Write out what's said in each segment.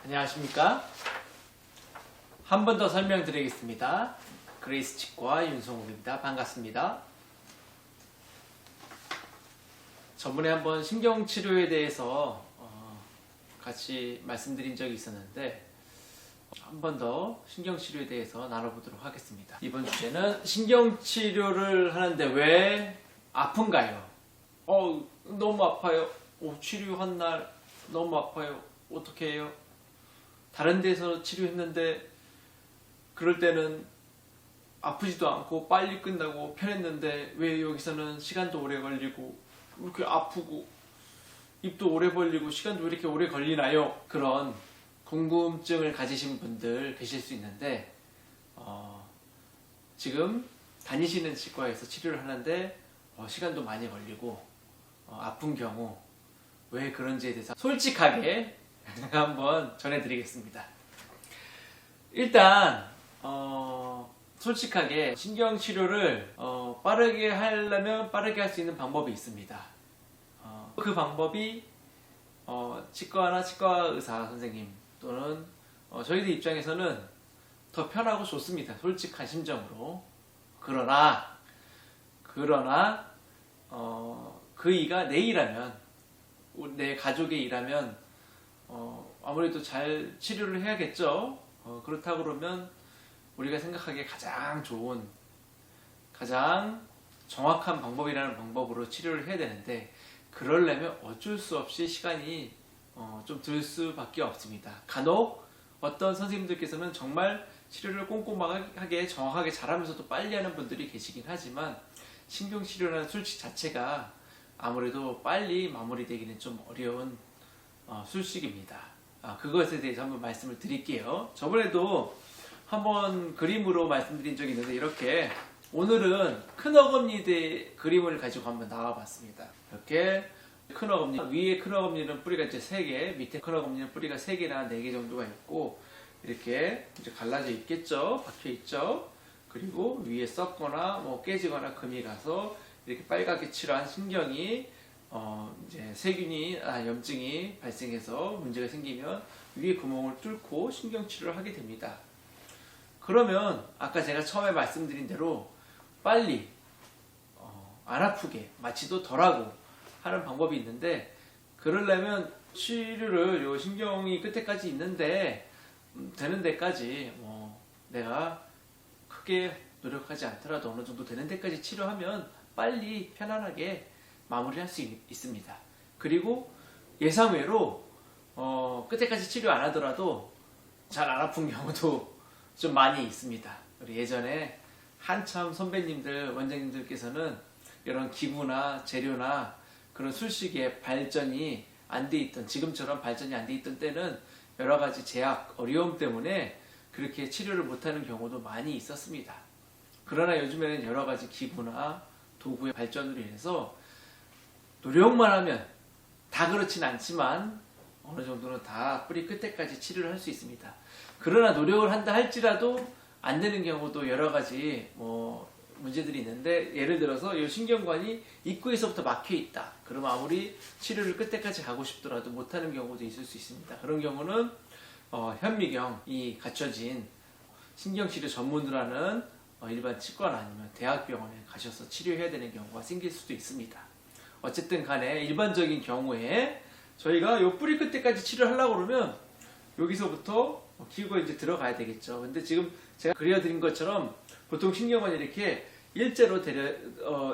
안녕하십니까? 한 번 더 설명드리겠습니다. 그레이스 치과 윤성욱입니다. 반갑습니다. 저번에 한번 신경치료에 대해서 같이 말씀드린 적이 있었는데 한 번 더 신경치료에 대해서 나눠보도록 하겠습니다. 이번 주제는 신경치료를 하는데 왜 아픈가요? 너무 아파요. 치료한 날 너무 아파요. 어떻게 해요? 다른 데서 치료했는데 그럴 때는 아프지도 않고 빨리 끝나고 편했는데 왜 여기서는 시간도 오래 걸리고 이렇게 아프고 입도 오래 벌리고 시간도 왜 이렇게 오래 걸리나요? 그런 궁금증을 가지신 분들 계실 수 있는데 지금 다니시는 치과에서 치료를 하는데 시간도 많이 걸리고 아픈 경우 왜 그런지에 대해서 솔직하게 한번 전해드리겠습니다. 일단 솔직하게 신경치료를 빠르게 하려면 빠르게 할 수 있는 방법이 있습니다. 그 방법이 치과나 치과 의사 선생님 또는 저희들 입장에서는 더 편하고 좋습니다. 솔직한 심정으로. 그러나 그 이가 내 일하면 내 가족의 일하면 아무래도 잘 치료를 해야겠죠. 그렇다고 그러면 우리가 생각하기에 가장 좋은, 가장 정확한 방법이라는 방법으로 치료를 해야 되는데 그러려면 어쩔 수 없이 시간이 좀 들 수밖에 없습니다. 간혹 어떤 선생님들께서는 정말 치료를 꼼꼼하게 정확하게 잘하면서도 빨리 하는 분들이 계시긴 하지만 신경치료라는 술식 자체가 아무래도 빨리 마무리되기는 좀 어려운 술식입니다. 그것에 대해서 한번 말씀을 드릴게요. 저번에도 한번 그림으로 말씀드린 적이 있는데 이렇게 오늘은 큰 어금니대 그림을 가지고 한번 나와봤습니다. 이렇게 큰 어금니, 위에 큰 어금니는 뿌리가 이제 3개, 밑에 큰 어금니는 뿌리가 3개나 4개 정도가 있고 이렇게 이제 갈라져 있겠죠. 박혀 있죠. 그리고 위에 썩거나 깨지거나 금이 가서 이렇게 빨갛게 칠한 신경이 이제 세균이나 염증이 발생해서 문제가 생기면 위에 구멍을 뚫고 신경치료를 하게 됩니다. 그러면 아까 제가 처음에 말씀드린 대로 빨리 안 아프게 마취도 덜하고 하는 방법이 있는데 그러려면 치료를 요 신경이 끝에까지 있는데 되는 데까지 내가 크게 노력하지 않더라도 어느 정도 되는 데까지 치료하면 빨리 편안하게 마무리할 수 있습니다. 그리고 예상외로 끝에까지 치료 안 하더라도 잘 안 아픈 경우도 좀 많이 있습니다. 우리 예전에 한참 선배님들, 원장님들께서는 이런 기구나 재료나 그런 술식의 발전이 안 돼 있던, 지금처럼 발전이 안 돼 있던 때는 여러 가지 제약, 어려움 때문에 그렇게 치료를 못하는 경우도 많이 있었습니다. 그러나 요즘에는 여러 가지 기구나 도구의 발전으로 인해서 노력만 하면 다 그렇진 않지만 어느 정도는 다 뿌리 끝에까지 치료를 할 수 있습니다. 그러나 노력을 한다 할지라도 안 되는 경우도 여러 가지 문제들이 있는데 예를 들어서 이 신경관이 입구에서부터 막혀 있다. 그러면 아무리 치료를 끝에까지 가고 싶더라도 못하는 경우도 있을 수 있습니다. 그런 경우는 현미경이 갖춰진 신경치료 전문으로 하는 일반 치과나 아니면 대학병원에 가셔서 치료해야 되는 경우가 생길 수도 있습니다. 어쨌든 간에 일반적인 경우에 저희가 요 뿌리 끝에까지 치료를 하려고 그러면 여기서부터 기구가 이제 들어가야 되겠죠. 근데 지금 제가 그려드린 것처럼 보통 신경관이 이렇게 일자로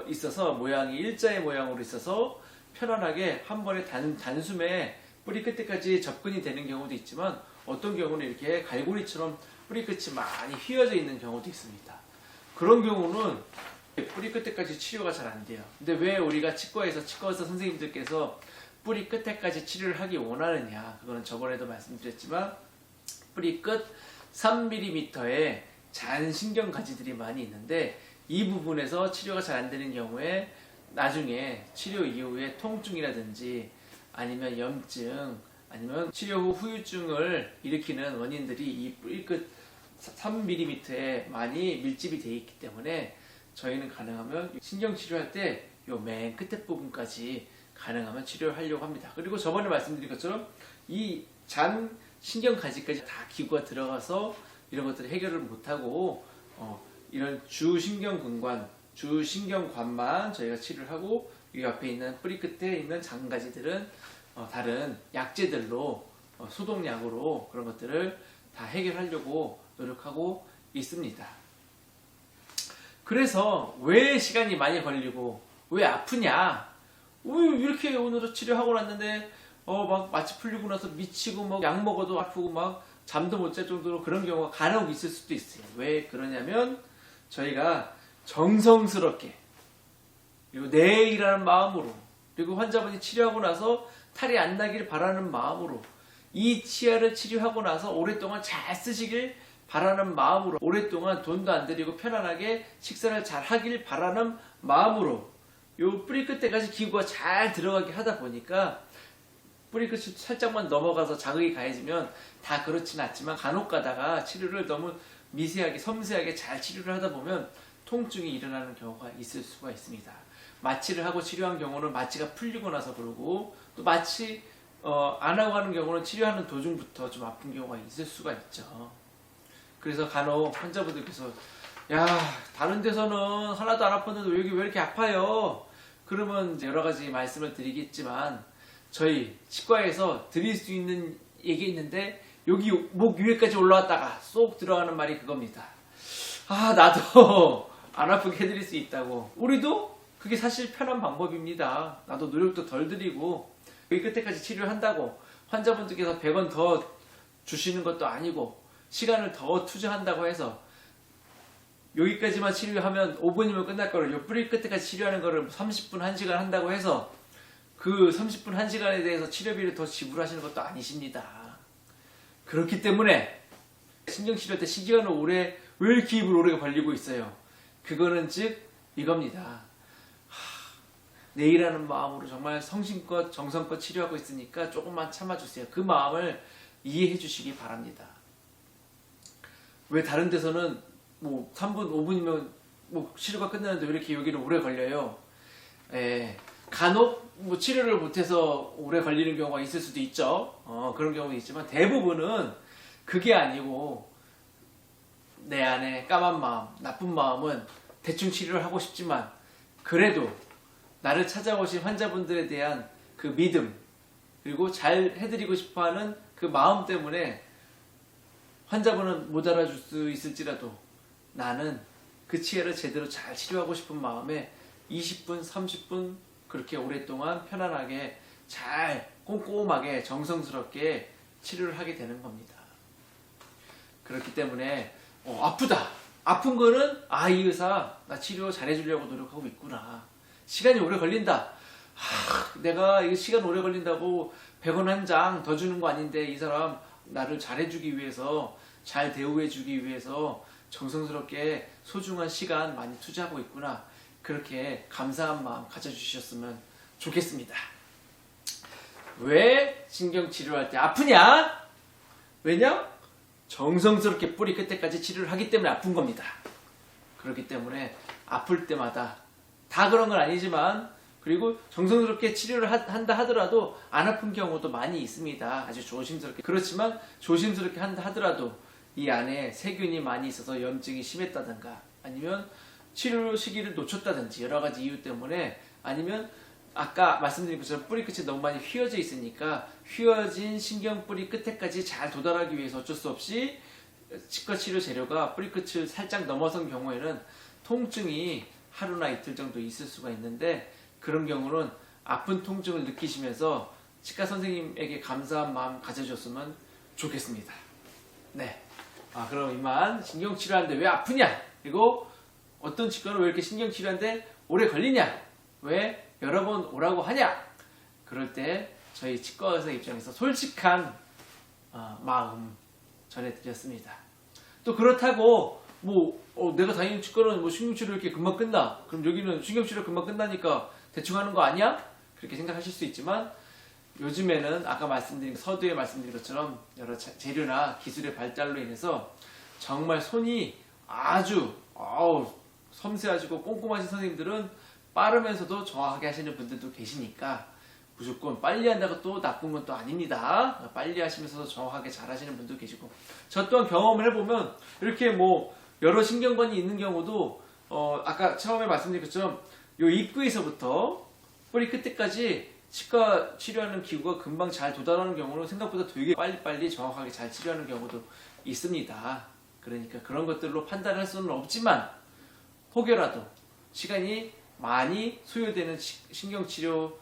있어서 모양이 일자의 모양으로 있어서 편안하게 한 번에 단숨에 뿌리 끝에까지 접근이 되는 경우도 있지만 어떤 경우는 이렇게 갈고리처럼 뿌리 끝이 많이 휘어져 있는 경우도 있습니다. 그런 경우는 뿌리 끝에까지 치료가 잘 안 돼요. 근데 왜 우리가 치과의사 선생님들께서 뿌리 끝에까지 치료를 하기 원하느냐? 그거는 저번에도 말씀드렸지만 뿌리 끝 3mm의 잔 신경 가지들이 많이 있는데 이 부분에서 치료가 잘 안 되는 경우에 나중에 치료 이후에 통증이라든지 아니면 염증 아니면 치료 후 후유증을 일으키는 원인들이 이 뿌리 끝 3mm에 많이 밀집이 되어 있기 때문에 저희는 가능하면 신경 치료할 때 요 맨 끝에 부분까지 가능하면 치료를 하려고 합니다. 그리고 저번에 말씀드린 것처럼 이 잔 신경가지까지 다 기구가 들어가서 이런 것들을 해결을 못하고 이런 주신경근관, 주신경관만 저희가 치료를 하고 이 앞에 있는 뿌리 끝에 있는 작은 가지들은 다른 약재들로 소독약으로 그런 것들을 다 해결하려고 노력하고 있습니다. 그래서 왜 시간이 많이 걸리고 왜 아프냐? 왜 이렇게 오늘은 치료하고 났는데 막 마취 풀리고 나서 미치고 막 약 먹어도 아프고 막 잠도 못 잘 정도로 그런 경우가 간혹 있을 수도 있어요. 왜 그러냐면 저희가 정성스럽게 그리고 내일이라는 마음으로 그리고 환자분이 치료하고 나서 탈이 안 나길 바라는 마음으로 이 치아를 치료하고 나서 오랫동안 잘 쓰시길 바라는 마음으로 오랫동안 돈도 안 들이고 편안하게 식사를 잘 하길 바라는 마음으로 요 뿌리 끝에까지 기구가 잘 들어가게 하다 보니까 뿌리 끝이 살짝만 넘어가서 자극이 가해지면 다 그렇진 않지만 간혹 가다가 치료를 너무 미세하게 섬세하게 잘 치료를 하다 보면 통증이 일어나는 경우가 있을 수가 있습니다. 마취를 하고 치료한 경우는 마취가 풀리고 나서 그러고 또 마취 안 하고 하는 경우는 치료하는 도중부터 좀 아픈 경우가 있을 수가 있죠. 그래서 간혹 환자분들께서 야 다른 데서는 하나도 안 아팠는데 여기 왜 이렇게 아파요? 그러면 이제 여러 가지 말씀을 드리겠지만 저희 치과에서 드릴 수 있는 얘기 있는데 여기 목 위에까지 올라왔다가 쏙 들어가는 말이 그겁니다. 아 나도 안 아프게 해드릴 수 있다고. 우리도 그게 사실 편한 방법입니다. 나도 노력도 덜 들이고 여기 끝에까지 치료를 한다고 환자분들께서 100원 더 주시는 것도 아니고 시간을 더 투자한다고 해서 여기까지만 치료하면 5분이면 끝날 거를 요 뿌리 끝에까지 치료하는 거를 30분 1시간 한다고 해서 그 30분 1시간에 대해서 치료비를 더 지불하시는 것도 아니십니다. 그렇기 때문에 신경치료 때 시간을 오래 왜 이렇게 입을 오래 벌리고 있어요? 그거는 즉 이겁니다. 내일하는 마음으로 정말 성심껏 정성껏 치료하고 있으니까 조금만 참아주세요. 그 마음을 이해해 주시기 바랍니다. 왜 다른 데서는 뭐 3분 5분이면 뭐 치료가 끝나는데 왜 이렇게 여기는 오래 걸려요? 간혹 뭐 치료를 못해서 오래 걸리는 경우가 있을 수도 있죠. 그런 경우도 있지만 대부분은 그게 아니고 내 안에 까만 마음, 나쁜 마음은 대충 치료를 하고 싶지만 그래도 나를 찾아오신 환자분들에 대한 그 믿음 그리고 잘 해드리고 싶어하는 그 마음 때문에 환자분은 못 알아줄 수 있을지라도 나는 그 치아를 제대로 잘 치료하고 싶은 마음에 20분, 30분 그렇게 오랫동안 편안하게 잘 꼼꼼하게 정성스럽게 치료를 하게 되는 겁니다. 그렇기 때문에 아프다. 아픈 거는 이 의사 나 치료 잘해주려고 노력하고 있구나. 시간이 오래 걸린다. 내가 이 시간 오래 걸린다고 100원 한 장 더 주는 거 아닌데 이 사람 나를 잘해주기 위해서 잘 대우해주기 위해서 정성스럽게 소중한 시간 많이 투자하고 있구나. 그렇게 감사한 마음 가져주셨으면 좋겠습니다. 왜 신경치료할 때 아프냐? 왜냐? 정성스럽게 뿌리 끝에까지 치료를 하기 때문에 아픈 겁니다. 그렇기 때문에 아플 때마다 다 그런 건 아니지만 그리고 정성스럽게 치료를 한다 하더라도 안 아픈 경우도 많이 있습니다. 아주 조심스럽게. 그렇지만 조심스럽게 한다 하더라도 이 안에 세균이 많이 있어서 염증이 심했다든가 아니면 치료 시기를 놓쳤다든지 여러 가지 이유 때문에 아니면 아까 말씀드린 것처럼 뿌리 끝이 너무 많이 휘어져 있으니까 휘어진 신경 뿌리 끝에까지 잘 도달하기 위해서 어쩔 수 없이 치과 치료 재료가 뿌리 끝을 살짝 넘어선 경우에는 통증이 하루나 이틀 정도 있을 수가 있는데 그런 경우는 아픈 통증을 느끼시면서 치과 선생님에게 감사한 마음 가져줬으면 좋겠습니다. 네. 그럼 이만 신경치료하는데 왜 아프냐? 그리고 어떤 치과는 왜 이렇게 신경치료하는데 오래 걸리냐? 왜 여러 번 오라고 하냐? 그럴 때 저희 치과 의사 입장에서 솔직한 마음 전해드렸습니다. 또 그렇다고 내가 다니는 치과는 신경치료 이렇게 금방 끝나. 그럼 여기는 신경치료 금방 끝나니까 대충 하는 거 아니야? 그렇게 생각하실 수 있지만 요즘에는 아까 말씀드린 서두에 말씀드린 것처럼 여러 재료나 기술의 발달로 인해서 정말 손이 아주 섬세하시고 꼼꼼하신 선생님들은 빠르면서도 정확하게 하시는 분들도 계시니까 무조건 빨리 한다고 또 나쁜 건 또 아닙니다. 빨리 하시면서도 정확하게 잘 하시는 분도 계시고, 저 또한 경험을 해보면 이렇게 뭐 여러 신경관이 있는 경우도 아까 처음에 말씀드린 것처럼 요 입구에서부터 뿌리 끝에까지 치과 치료하는 기구가 금방 잘 도달하는 경우는 생각보다 되게 빨리빨리 정확하게 잘 치료하는 경우도 있습니다. 그러니까 그런 것들로 판단할 수는 없지만 혹여라도 시간이 많이 소요되는 신경치료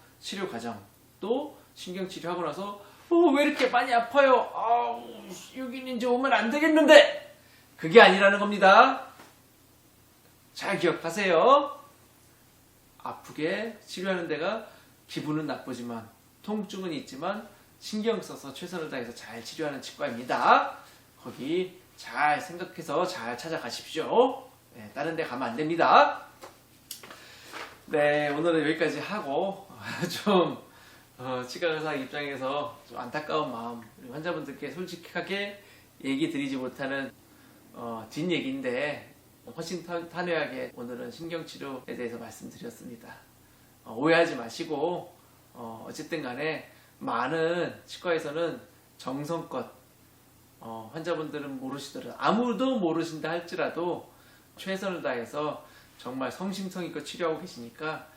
과정, 또 신경치료하고 나서 왜 이렇게 많이 아파요? 여기는 이제 오면 안 되겠는데, 그게 아니라는 겁니다. 잘 기억하세요. 아프게 치료하는 데가 기분은 나쁘지만 통증은 있지만 신경 써서 최선을 다해서 잘 치료하는 치과입니다. 거기 잘 생각해서 잘 찾아가십시오. 네, 다른 데 가면 안 됩니다. 네, 오늘은 여기까지 하고 좀 치과 의사 입장에서 좀 안타까운 마음, 우리 환자분들께 솔직하게 얘기 드리지 못하는 뒷얘기인데 훨씬 탄회하게 오늘은 신경치료에 대해서 말씀드렸습니다. 오해하지 마시고 어쨌든 간에 많은 치과에서는 정성껏 환자분들은 모르시더라도 아무도 모르신다 할지라도 최선을 다해서 정말 성심성의껏 치료하고 계시니까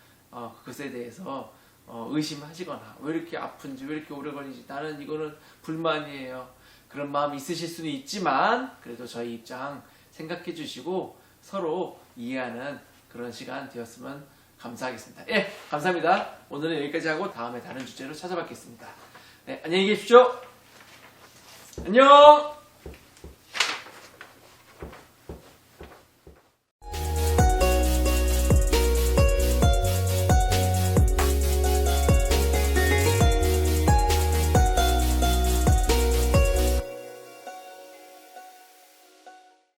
그것에 대해서 의심하시거나 왜 이렇게 아픈지 왜 이렇게 오래 걸리지, 나는 이거는 불만이에요, 그런 마음이 있으실 수는 있지만 그래도 저희 입장 생각해 주시고 서로 이해하는 그런 시간 되었으면 감사하겠습니다. 예, 감사합니다. 오늘은 여기까지 하고 다음에 다른 주제로 찾아뵙겠습니다. 네, 안녕히 계십시오. 안녕.